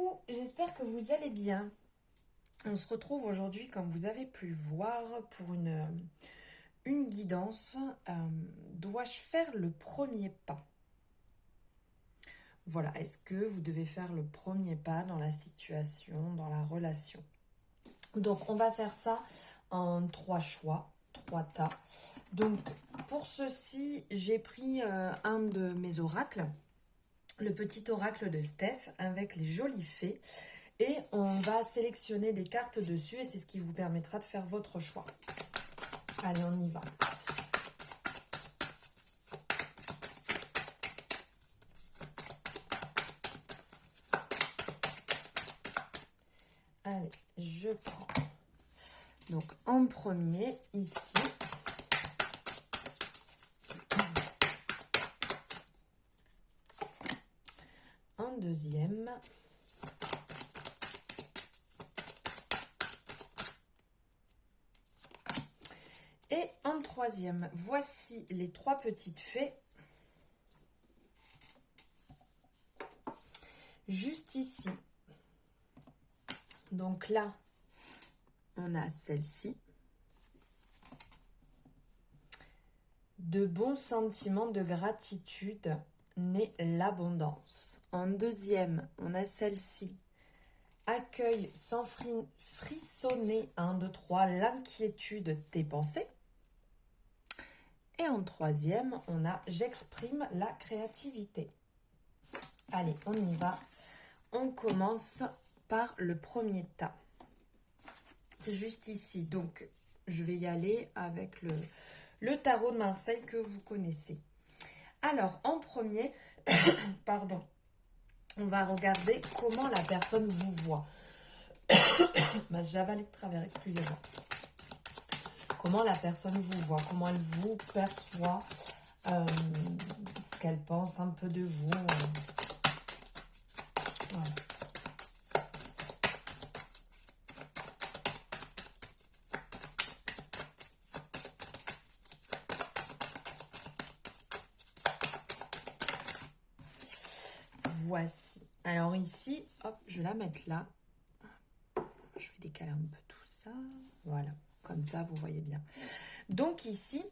Coucou, j'espère que vous allez bien. On se retrouve aujourd'hui, comme vous avez pu voir, pour une guidance. Dois-je faire le premier pas? Voilà, est-ce que vous devez faire le premier pas dans la situation, dans la relation? Donc, on va faire ça en 3 choix, 3 tas. Donc, pour ceci, j'ai pris un de mes oracles, le petit oracle de Steph, avec les jolies fées. Et on va sélectionner des cartes dessus et c'est ce qui vous permettra de faire votre choix. Allez, on y va. Allez, je prends. Donc, en premier, ici. En deuxième. Et en troisième, voici les 3 petites fées. Juste ici. Donc là, on a celle-ci. De bons sentiments de gratitude naît l'abondance. En deuxième, on a celle-ci. Accueille sans frissonner, 1, 2, 3, l'inquiétude des pensées. Et en troisième, on a j'exprime la créativité. Allez, on y va. On commence par le premier tas. Juste ici, donc je vais y aller avec le tarot de Marseille que vous connaissez. Alors, en premier, pardon, on va regarder comment la personne vous voit. J'ai avalé de travers, excusez-moi. Comment la personne vous voit, comment elle vous perçoit, ce qu'elle pense un peu de vous. Voilà. Voici. Alors ici, hop, je vais la mettre là. Je vais décaler un peu tout ça. Voilà, comme ça, vous voyez bien. Donc ici,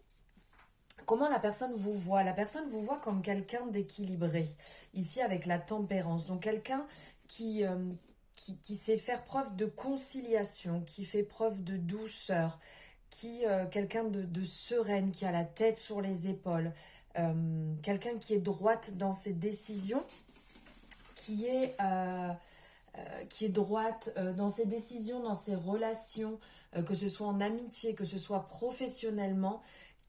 comment la personne vous voit? La personne vous voit comme quelqu'un d'équilibré. Ici, avec la tempérance. Donc quelqu'un qui sait faire preuve de conciliation, qui fait preuve de douceur, quelqu'un de sereine, qui a la tête sur les épaules, quelqu'un qui est droite dans ses décisions, qui est droite dans ses décisions, dans ses relations, que ce soit en amitié, que ce soit professionnellement,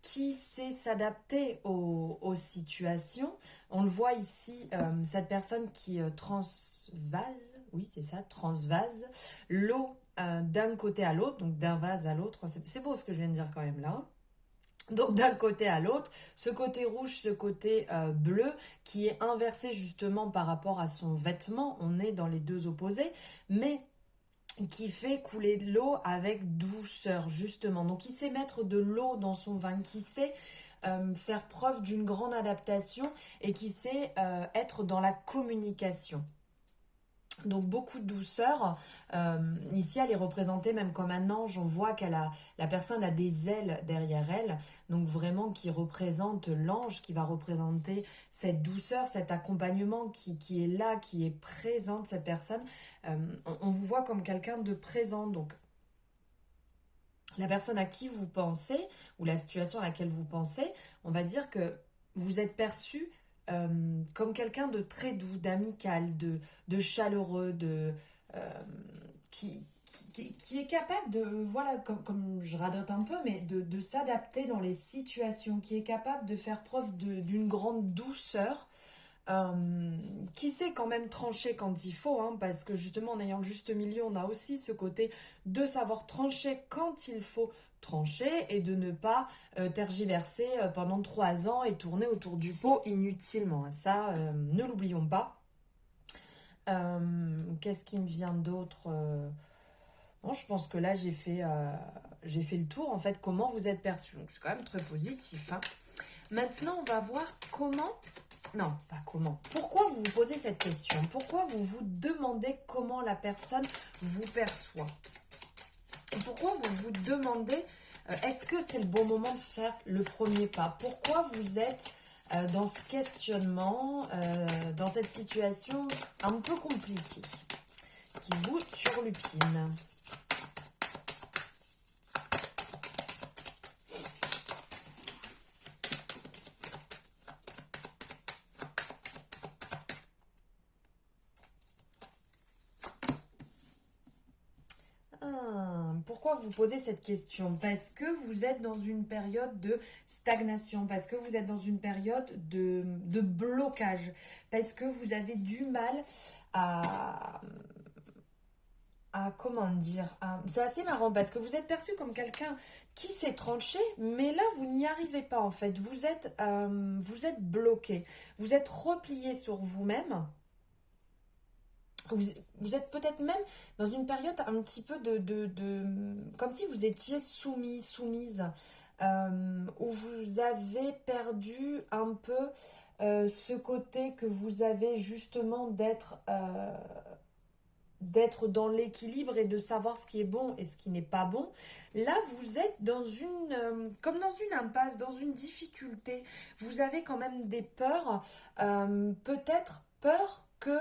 qui sait s'adapter aux situations. On le voit ici, cette personne qui transvase, oui c'est ça, transvase l'eau d'un côté à l'autre, donc d'un vase à l'autre. C'est beau ce que je viens de dire quand même là. Donc d'un côté à l'autre, ce côté rouge, ce côté bleu, qui est inversé justement par rapport à son vêtement, on est dans les deux opposés, mais qui fait couler de l'eau avec douceur justement. Donc il sait mettre de l'eau dans son vin, qui sait faire preuve d'une grande adaptation et qui sait être dans la communication. Donc beaucoup de douceur. Ici, elle est représentée même comme un ange. On voit la personne a des ailes derrière elle. Donc vraiment qui représente l'ange, qui va représenter cette douceur, cet accompagnement qui est là, qui est présente, cette personne. On vous voit comme quelqu'un de présent. Donc la personne à qui vous pensez, ou la situation à laquelle vous pensez, on va dire que vous êtes perçu comme quelqu'un de très doux, d'amical, de chaleureux, qui est capable de, voilà, comme je radote un peu, mais de s'adapter dans les situations, qui est capable de faire preuve d'une grande douceur, qui sait quand même trancher quand il faut, hein, parce que justement en ayant le juste milieu, on a aussi ce côté de savoir trancher quand il faut trancher et de ne pas tergiverser pendant 3 ans et tourner autour du pot inutilement. Ça, ne l'oublions pas. Qu'est-ce qui me vient d'autre? Bon, je pense que là, j'ai fait le tour, en fait, comment vous êtes perçu. Donc, c'est quand même très positif, hein. Maintenant, on va voir comment... Non, pas comment. Pourquoi vous vous posez cette question? Pourquoi vous vous demandez comment la personne vous perçoit? Pourquoi vous vous demandez, est-ce que c'est le bon moment de faire le premier pas? Pourquoi vous êtes dans ce questionnement, dans cette situation un peu compliquée, qui vous turlupine? Pourquoi vous posez cette question? Parce que vous êtes dans une période de stagnation, parce que vous êtes dans une période de blocage, parce que vous avez du mal à, comment dire, c'est assez marrant parce que vous êtes perçu comme quelqu'un qui s'est tranché, mais là vous n'y arrivez pas en fait, vous êtes bloqué, vous êtes replié sur vous-même. Vous, vous êtes peut-être même dans une période un petit peu comme si vous étiez soumise, où vous avez perdu un peu ce côté que vous avez justement d'être dans l'équilibre et de savoir ce qui est bon et ce qui n'est pas bon. Là, vous êtes dans comme dans une impasse, dans une difficulté. Vous avez quand même des peurs, peut-être peur que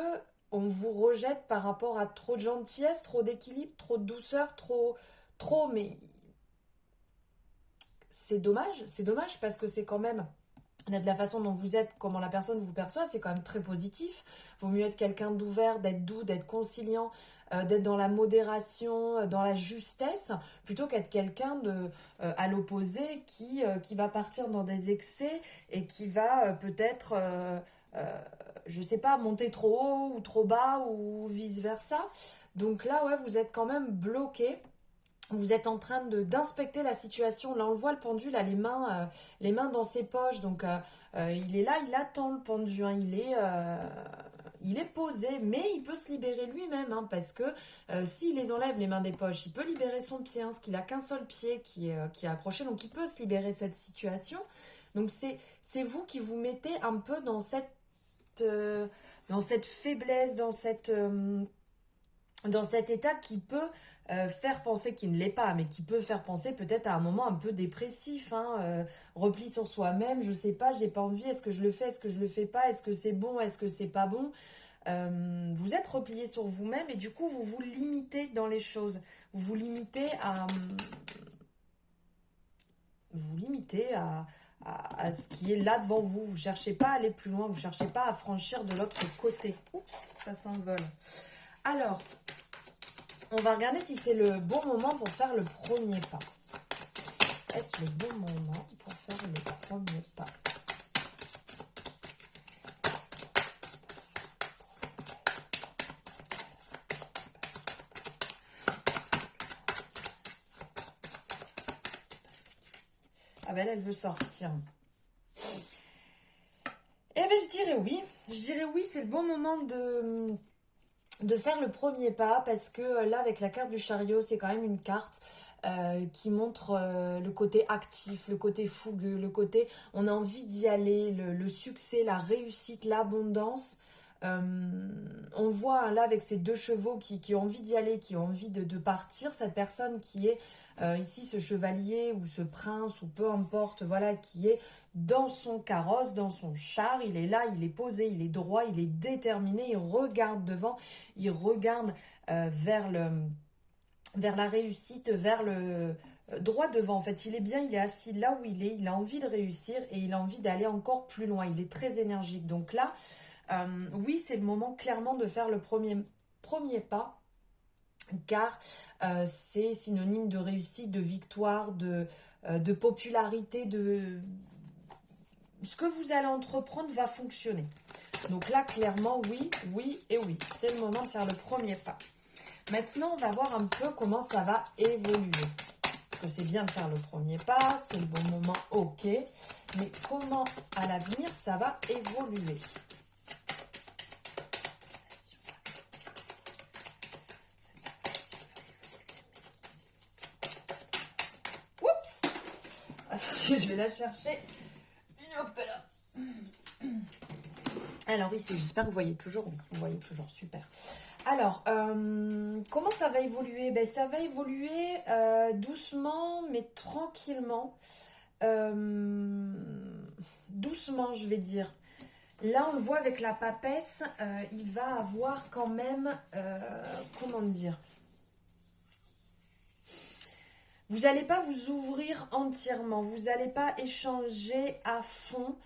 on vous rejette par rapport à trop de gentillesse, trop d'équilibre, trop de douceur, mais c'est dommage parce que c'est quand même de la façon dont vous êtes, comment la personne vous perçoit, c'est quand même très positif. Vaut mieux être quelqu'un d'ouvert, d'être doux, d'être conciliant, d'être dans la modération, dans la justesse, plutôt qu'être quelqu'un à l'opposé qui va partir dans des excès et qui va peut-être, je sais pas, monter trop haut ou trop bas ou vice-versa. Donc là, ouais, vous êtes quand même bloqué. Vous êtes en train d'inspecter la situation. Là, on le voit, le pendu, là, les mains dans ses poches. Donc, il est là, il attend le pendu. Hein, il est posé, mais il peut se libérer lui-même. Hein, parce que s'il les enlève, les mains des poches, il peut libérer son pied. Hein, parce qu'il n'a qu'un seul pied qui est accroché. Donc, il peut se libérer de cette situation. Donc, c'est vous qui vous mettez un peu dans cette faiblesse, dans cet état qui peut faire penser, qui ne l'est pas, mais qui peut faire penser peut-être à un moment un peu dépressif, hein, repli sur soi-même, je sais pas, j'ai pas envie, est-ce que je le fais, est-ce que je le fais pas, est-ce que c'est bon, est-ce que c'est pas bon. Vous êtes replié sur vous-même et du coup vous vous limitez dans les choses, vous limitez à ce qui est là devant vous. Vous cherchez pas à aller plus loin, vous cherchez pas à franchir de l'autre côté. Oups, ça s'envole. Alors, on va regarder si c'est le bon moment pour faire le premier pas. Est-ce le bon moment pour faire le premier pas? Ah ben elle veut sortir. Eh ben je dirais oui. Je dirais oui, c'est le bon moment de faire le premier pas parce que là avec la carte du chariot c'est quand même une carte qui montre le côté actif, le côté fougueux, le côté on a envie d'y aller, le succès, la réussite, l'abondance. On voit hein, là avec ces deux chevaux qui ont envie d'y aller, qui ont envie de partir, cette personne qui est ici ce chevalier ou ce prince ou peu importe, voilà, qui est dans son carrosse, dans son char, il est là, il est posé, il est droit, il est déterminé, il regarde devant, il regarde vers la réussite, vers le droit devant. En fait, il est bien, il est assis là où il a envie de réussir et il a envie d'aller encore plus loin. Il est très énergique. Donc là, oui, c'est le moment clairement de faire le premier pas car c'est synonyme de réussite, de victoire, de popularité, ce que vous allez entreprendre va fonctionner. Donc là, clairement, oui, oui et oui. C'est le moment de faire le premier pas. Maintenant, on va voir un peu comment ça va évoluer. Parce que c'est bien de faire le premier pas, c'est le bon moment, ok. Mais comment, à l'avenir, ça va évoluer? Oups! Attendez, je vais la chercher. Hop là. Alors ici, j'espère que vous voyez toujours. Oui, vous voyez toujours, super. Alors, comment ça va évoluer? Ben, ça va évoluer doucement, mais tranquillement. Doucement, je vais dire. Là, on le voit avec la papesse, il va avoir quand même, comment dire, vous n'allez pas vous ouvrir entièrement, vous n'allez pas échanger à fond,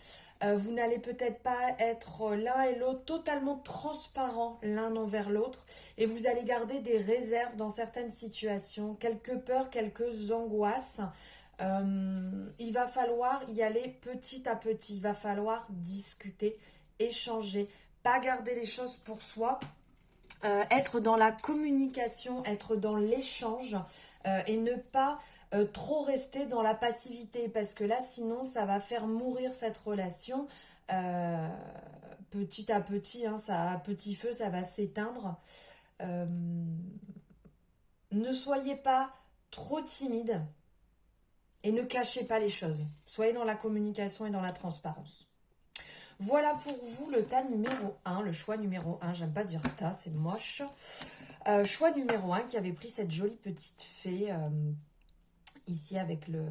vous n'allez peut-être pas être l'un et l'autre totalement transparents l'un envers l'autre, et vous allez garder des réserves dans certaines situations, quelques peurs, quelques angoisses. Il va falloir y aller petit à petit, il va falloir discuter, échanger, pas garder les choses pour soi, être dans la communication, être dans l'échange et ne pas trop rester dans la passivité parce que là sinon ça va faire mourir cette relation euh, petit à petit, hein, ça, à petit feu ça va s'éteindre. Euh, ne soyez pas trop timide et ne cachez pas les choses. Soyez dans la communication et dans la transparence. Voilà pour vous le tas numéro 1, le choix numéro 1. J'aime pas dire tas, c'est moche. Choix numéro 1 qui avait pris cette jolie petite fée ici avec le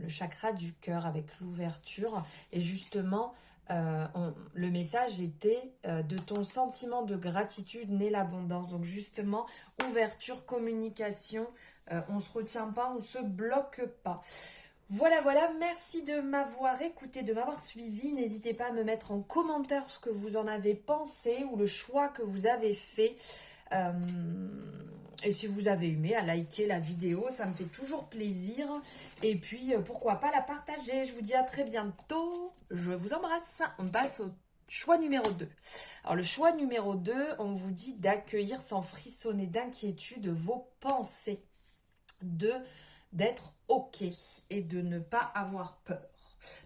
chakra du cœur, avec l'ouverture. Et justement, le message était de ton sentiment de gratitude naît l'abondance. Donc justement, ouverture, communication, on ne se retient pas, on ne se bloque pas. Voilà, voilà, merci de m'avoir écouté, de m'avoir suivi. N'hésitez pas à me mettre en commentaire ce que vous en avez pensé ou le choix que vous avez fait. Et si vous avez aimé, à liker la vidéo, ça me fait toujours plaisir. Et puis, pourquoi pas la partager. Je vous dis à très bientôt. Je vous embrasse. On passe au choix numéro 2. Alors, le choix numéro 2, on vous dit d'accueillir sans frissonner d'inquiétude vos pensées. D'être OK et de ne pas avoir peur.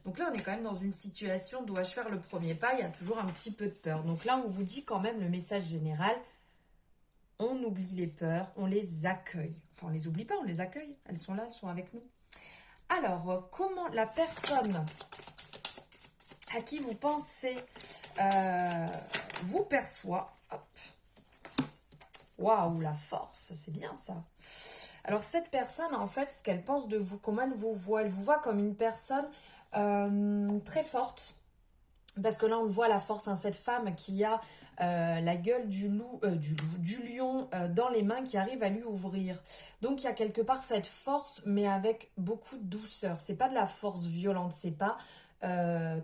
Donc là, on est quand même dans une situation, dois-je faire le premier pas? Il y a toujours un petit peu de peur. Donc là, on vous dit quand même le message général, on oublie les peurs, on les accueille. Enfin, on les oublie pas, on les accueille. Elles sont là, elles sont avec nous. Alors, comment la personne à qui vous pensez vous perçoit? Hop. Waouh, la force, c'est bien ça. Alors cette personne, en fait, ce qu'elle pense de vous, comment elle vous voit comme une personne très forte. Parce que là, on le voit la force, hein, cette femme qui a la gueule du lion dans les mains qui arrive à lui ouvrir. Donc il y a quelque part cette force, mais avec beaucoup de douceur. C'est pas de la force violente, c'est pas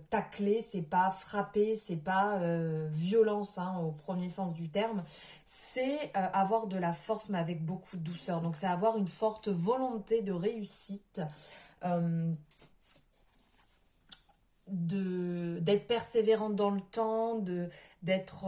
tacler, c'est pas frapper, c'est pas violence hein, au premier sens du terme, c'est avoir de la force mais avec beaucoup de douceur. Donc c'est avoir une forte volonté de réussite, d'être persévérante dans le temps, d'être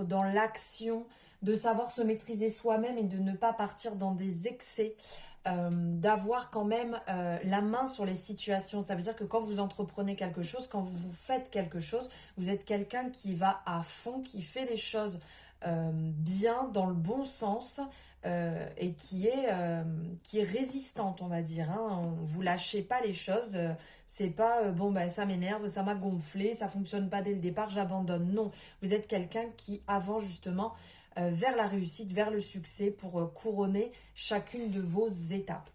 dans l'action, de savoir se maîtriser soi-même et de ne pas partir dans des excès, d'avoir quand même la main sur les situations. Ça veut dire que quand vous entreprenez quelque chose, quand vous faites quelque chose, vous êtes quelqu'un qui va à fond, qui fait les choses bien, dans le bon sens, et qui est résistante, on va dire. Hein. Vous lâchez pas les choses. C'est pas bon, ben ça m'énerve, ça m'a gonflé, ça fonctionne pas dès le départ, j'abandonne. Non, vous êtes quelqu'un qui avance justement vers la réussite, vers le succès pour couronner chacune de vos étapes.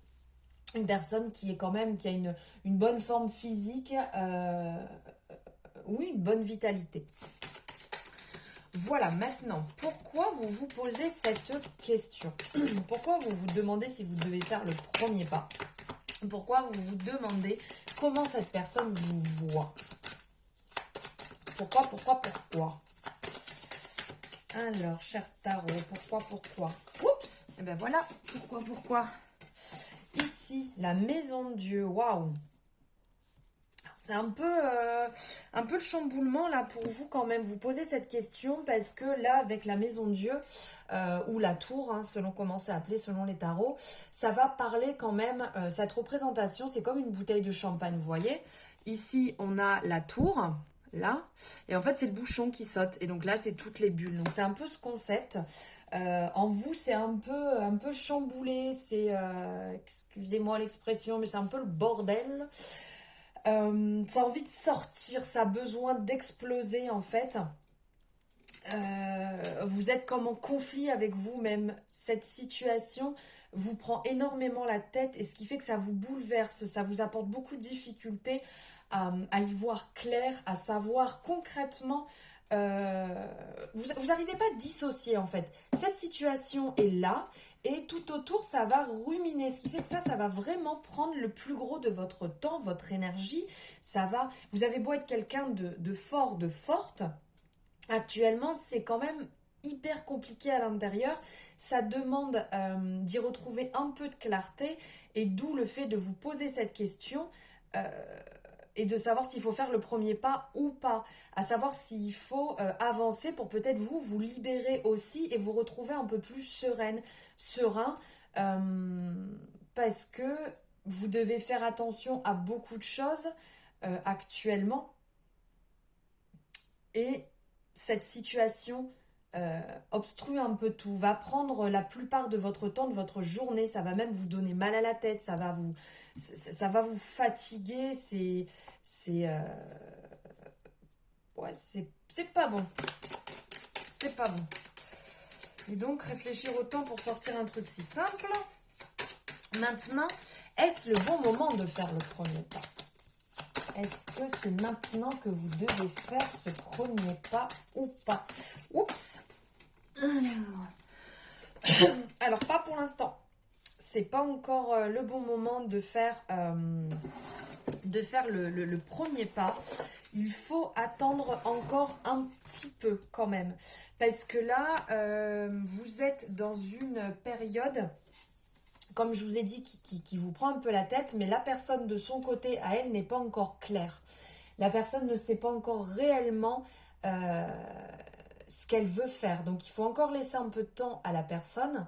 Une personne qui est quand même, qui a une bonne forme physique, oui, une bonne vitalité. Voilà, maintenant, pourquoi vous vous posez cette question? Pourquoi vous vous demandez si vous devez faire le premier pas? Pourquoi vous vous demandez comment cette personne vous voit? Pourquoi? Alors, cher tarot, pourquoi? Oups! Et ben voilà, pourquoi? Ici, la maison de Dieu, waouh! C'est un peu le chamboulement là pour vous quand même. Vous posez cette question parce que là, avec la maison de Dieu ou la tour, hein, selon comment c'est appelé, selon les tarots, ça va parler quand même, cette représentation, c'est comme une bouteille de champagne, vous voyez. Ici, on a la tour, là, et en fait, c'est le bouchon qui saute. Et donc là, c'est toutes les bulles. Donc c'est un peu ce concept. En vous, c'est un peu chamboulé, c'est, excusez-moi l'expression, mais c'est un peu le bordel. Ça a envie de sortir, ça a besoin d'exploser en fait. Vous êtes comme en conflit avec vous-même. Cette situation vous prend énormément la tête et ce qui fait que ça vous bouleverse, ça vous apporte beaucoup de difficultés à y voir clair, à savoir concrètement. Vous n'arrivez pas à dissocier en fait. Cette situation est là et tout autour ça va ruminer. Ce qui fait que ça va vraiment prendre le plus gros de votre temps, votre énergie. Vous avez beau être quelqu'un de fort, de forte. Actuellement, c'est quand même hyper compliqué à l'intérieur. Ça demande d'y retrouver un peu de clarté et d'où le fait de vous poser cette question et de savoir s'il faut faire le premier pas ou pas. À savoir s'il faut avancer pour peut-être vous libérer aussi et vous retrouver un peu plus serein parce que vous devez faire attention à beaucoup de choses actuellement et cette situation obstrue un peu tout, va prendre la plupart de votre temps, de votre journée, ça va même vous donner mal à la tête, ça va vous fatiguer, ouais, c'est pas bon, c'est pas bon. Et donc réfléchir au temps pour sortir un truc si simple. Maintenant, est-ce le bon moment de faire le premier pas? Est-ce que c'est maintenant que vous devez faire ce premier pas ou pas? Oups. Alors, pas pour l'instant. C'est pas encore le bon moment de faire le premier pas. Il faut attendre encore un petit peu quand même. Parce que là, vous êtes dans une période, comme je vous ai dit, qui vous prend un peu la tête, mais la personne de son côté, à elle, n'est pas encore claire. La personne ne sait pas encore réellement ce qu'elle veut faire. Donc il faut encore laisser un peu de temps à la personne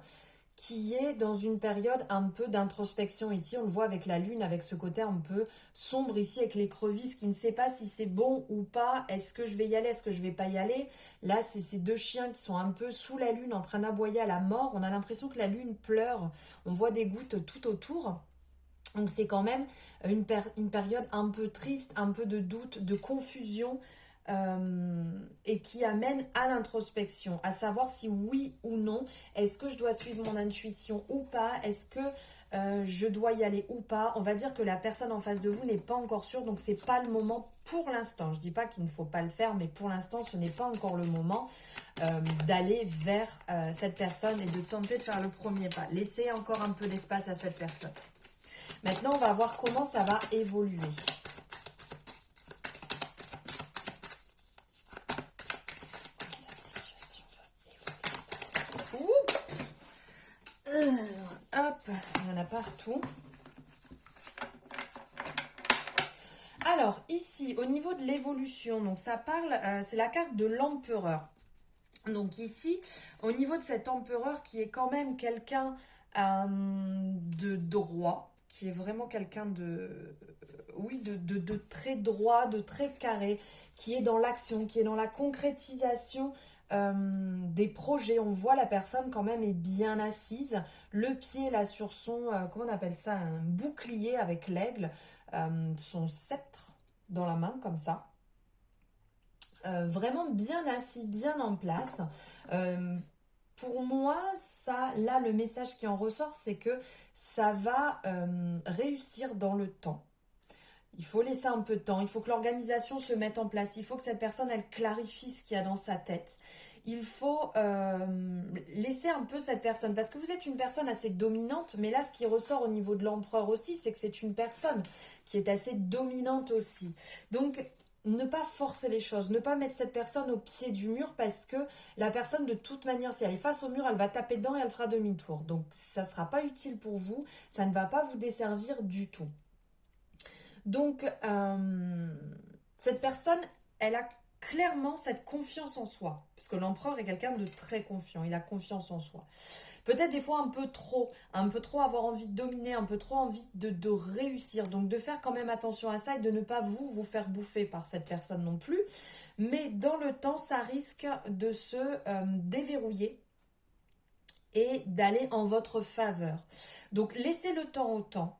qui est dans une période un peu d'introspection ici. On le voit avec la lune, avec ce côté un peu sombre ici, avec l'écrevisse qui ne sait pas si c'est bon ou pas. Est-ce que je vais y aller? Est-ce que je vais pas y aller? Là, c'est ces deux chiens qui sont un peu sous la lune en train d'aboyer à la mort. On a l'impression que la lune pleure. On voit des gouttes tout autour. Donc c'est quand même une période un peu triste, un peu de doute, de confusion et qui amène à l'introspection, à savoir si oui ou non, est-ce que je dois suivre mon intuition ou pas, est-ce que je dois y aller ou pas. On va dire que la personne en face de vous n'est pas encore sûre, donc c'est pas le moment pour l'instant. Je dis pas qu'il ne faut pas le faire, mais pour l'instant ce n'est pas encore le moment d'aller vers cette personne et de tenter de faire le premier pas. Laissez encore un peu d'espace à cette personne. Maintenant, on va voir comment ça va évoluer. Hop, il y en a partout. Alors, ici, au niveau de l'évolution, donc ça parle, c'est la carte de l'empereur. Donc ici, au niveau de cet empereur qui est quand même quelqu'un de droit, qui est vraiment quelqu'un de très droit, de très carré, qui est dans l'action, qui est dans la concrétisation des projets. On voit la personne quand même est bien assise, le pied là sur son, comment on appelle ça, un bouclier avec l'aigle, son sceptre dans la main comme ça. Vraiment bien assis, bien en place. Pour moi, ça, là, le message qui en ressort, c'est que ça va réussir dans le temps. Il faut laisser un peu de temps, il faut que l'organisation se mette en place, il faut que cette personne, elle clarifie ce qu'il y a dans sa tête. Il faut laisser un peu cette personne, parce que vous êtes une personne assez dominante, mais là, ce qui ressort au niveau de l'empereur aussi, c'est que c'est une personne qui est assez dominante aussi. Donc, ne pas forcer les choses, ne pas mettre cette personne au pied du mur parce que la personne de toute manière, si elle est face au mur, elle va taper dedans et elle fera demi-tour. Donc ça ne sera pas utile pour vous, ça ne va pas vous desservir du tout. Donc cette personne, elle a clairement cette confiance en soi, parce que l'empereur est quelqu'un de très confiant, il a confiance en soi. Peut-être des fois un peu trop avoir envie de dominer, un peu trop envie de réussir, donc de faire quand même attention à ça et de ne pas vous faire bouffer par cette personne non plus, mais dans le temps, ça risque de se déverrouiller et d'aller en votre faveur. Donc laissez le temps au temps.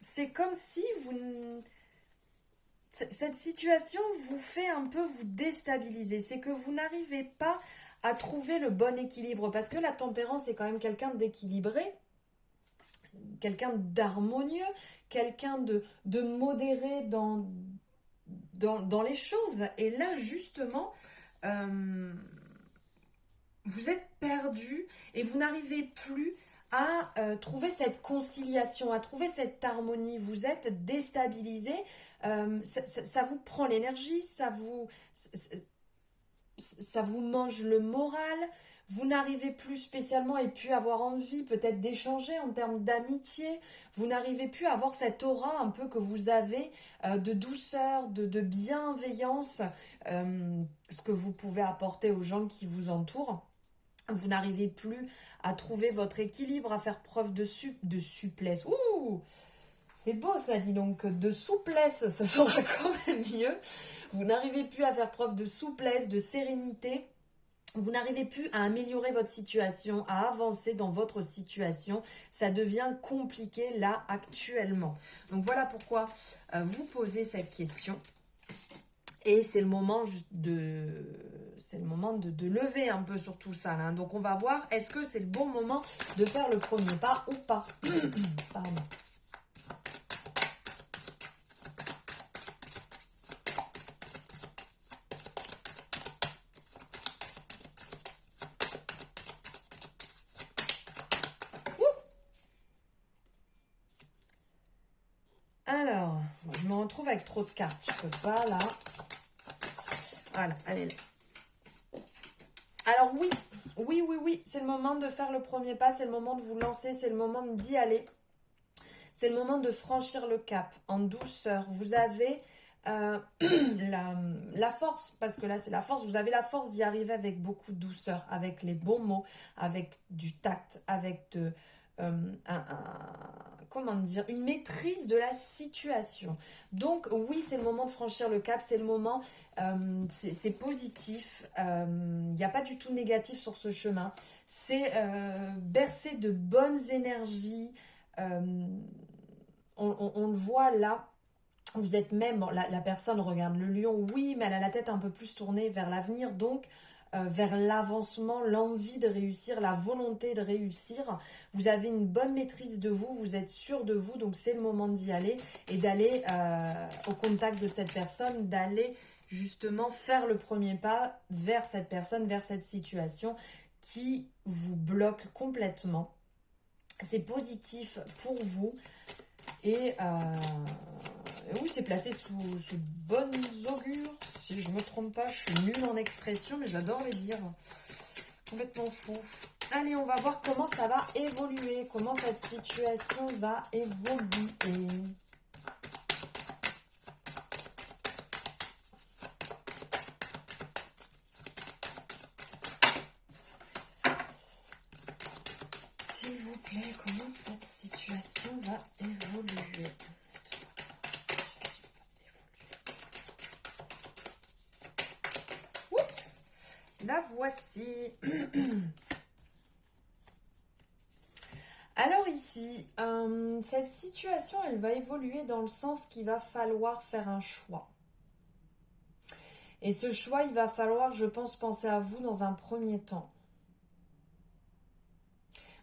c'est comme si cette situation vous fait un peu vous déstabiliser. C'est que vous n'arrivez pas à trouver le bon équilibre. Parce que la tempérance est quand même quelqu'un d'équilibré, quelqu'un d'harmonieux, quelqu'un de modéré dans les choses. Et là, justement, vous êtes perdu et vous n'arrivez plus à trouver cette conciliation, à trouver cette harmonie. Vous êtes déstabilisé, ça vous prend l'énergie, ça vous mange le moral. Vous n'arrivez plus spécialement et plus avoir envie peut-être d'échanger en termes d'amitié. Vous n'arrivez plus à avoir cette aura un peu que vous avez de douceur, de bienveillance, ce que vous pouvez apporter aux gens qui vous entourent. Vous n'arrivez plus à trouver votre équilibre, à faire preuve de souplesse. Ouh, c'est beau ça, dit donc. De souplesse, ce sera quand même mieux. Vous n'arrivez plus à faire preuve de souplesse, de sérénité. Vous n'arrivez plus à améliorer votre situation, à avancer dans votre situation. Ça devient compliqué là actuellement. Donc voilà pourquoi vous posez cette question. Et c'est le moment de lever un peu sur tout ça, là. Donc on va voir, est-ce que c'est le bon moment de faire le premier pas ou pas. Pardon. Alors, je me retrouve avec trop de cartes. Je peux pas, là. Voilà, allez là. Alors oui, c'est le moment de faire le premier pas, c'est le moment de vous lancer, c'est le moment d'y aller. C'est le moment de franchir le cap en douceur. Vous avez la force, parce que là c'est la force, vous avez la force d'y arriver avec beaucoup de douceur, avec les bons mots, avec du tact, avec comment dire, une maîtrise de la situation. Donc oui, c'est le moment de franchir le cap, c'est le moment, c'est positif, il n'y a pas du tout négatif sur ce chemin, c'est bercé de bonnes énergies, on le voit là. Vous êtes même, bon, la personne regarde le lion, oui, mais elle a la tête un peu plus tournée vers l'avenir, donc vers l'avancement, l'envie de réussir, la volonté de réussir. Vous avez une bonne maîtrise de vous, vous êtes sûr de vous, donc c'est le moment d'y aller et d'aller au contact de cette personne, d'aller justement faire le premier pas vers cette personne, vers cette situation qui vous bloque complètement. C'est positif pour vous. Et oui, c'est placé sous bonnes augures. Si je me trompe pas, je suis nulle en expression, mais j'adore les dire. Complètement fou. Allez, on va voir comment ça va évoluer, comment cette situation va évoluer. S'il vous plaît, comment cette situation va évoluer? Oups, la voici. Alors ici, cette situation, elle va évoluer dans le sens qu'il va falloir faire un choix. Et ce choix, il va falloir, je pense, penser à vous dans un premier temps.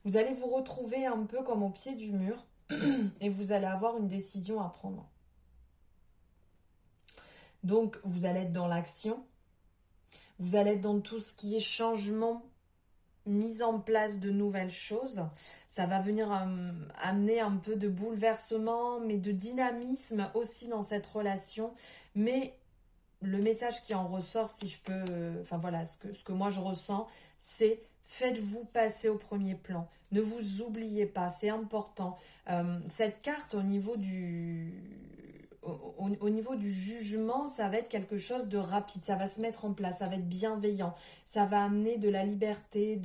Vous allez vous retrouver un peu comme au pied du mur et vous allez avoir une décision à prendre. Donc, vous allez être dans l'action, vous allez être dans tout ce qui est changement, mise en place de nouvelles choses. Ça va venir amener un peu de bouleversement, mais de dynamisme aussi dans cette relation. Mais le message qui en ressort, si je peux, enfin voilà, ce que moi je ressens, c'est faites-vous passer au premier plan. Ne vous oubliez pas, c'est important. Cette carte au niveau au niveau du jugement, ça va être quelque chose de rapide, ça va se mettre en place, ça va être bienveillant, ça va amener de la liberté,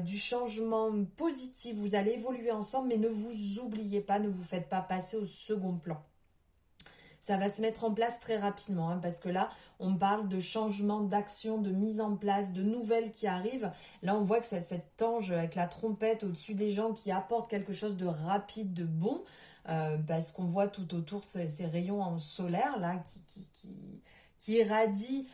du changement positif. Vous allez évoluer ensemble, mais ne vous oubliez pas, ne vous faites pas passer au second plan. ça va se mettre en place très rapidement, hein, parce que là, on parle de changement, d'action, de mise en place, de nouvelles qui arrivent. Là, on voit que c'est cet ange avec la trompette au-dessus des gens qui apporte quelque chose de rapide, de bon, parce qu'on voit tout autour ces rayons en solaire là qui irradient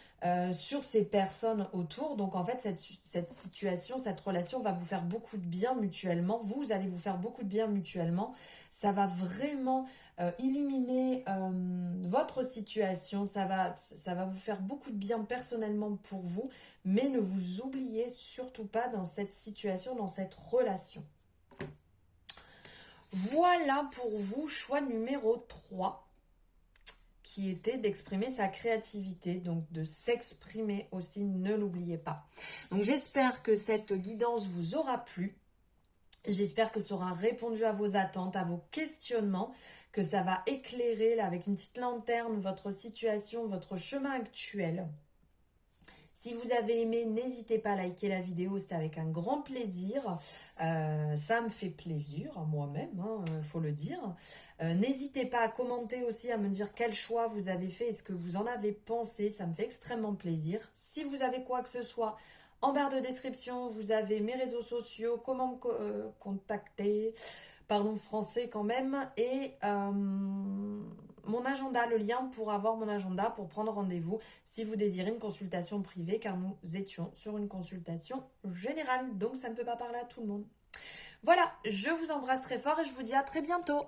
sur ces personnes autour. Donc en fait, cette situation, cette relation va vous faire beaucoup de bien mutuellement. Vous allez vous faire beaucoup de bien mutuellement. Ça va vraiment illuminer votre situation. Ça va vous faire beaucoup de bien personnellement pour vous. Mais ne vous oubliez surtout pas dans cette situation, dans cette relation. Voilà pour vous, choix numéro 3, qui était d'exprimer sa créativité, donc de s'exprimer aussi, ne l'oubliez pas. Donc j'espère que cette guidance vous aura plu, j'espère que ça aura répondu à vos attentes, à vos questionnements, que ça va éclairer là, avec une petite lanterne votre situation, votre chemin actuel. Si vous avez aimé, n'hésitez pas à liker la vidéo, c'est avec un grand plaisir. Ça me fait plaisir, moi-même, hein, faut le dire. N'hésitez pas à commenter aussi, à me dire quel choix vous avez fait et ce que vous en avez pensé. Ça me fait extrêmement plaisir. Si vous avez quoi que ce soit, en barre de description, vous avez mes réseaux sociaux, comment me contacter, parlons français quand même, et mon agenda, le lien pour avoir mon agenda, pour prendre rendez-vous si vous désirez une consultation privée, car nous étions sur une consultation générale, donc ça ne peut pas parler à tout le monde. Voilà, je vous embrasse très fort et je vous dis à très bientôt.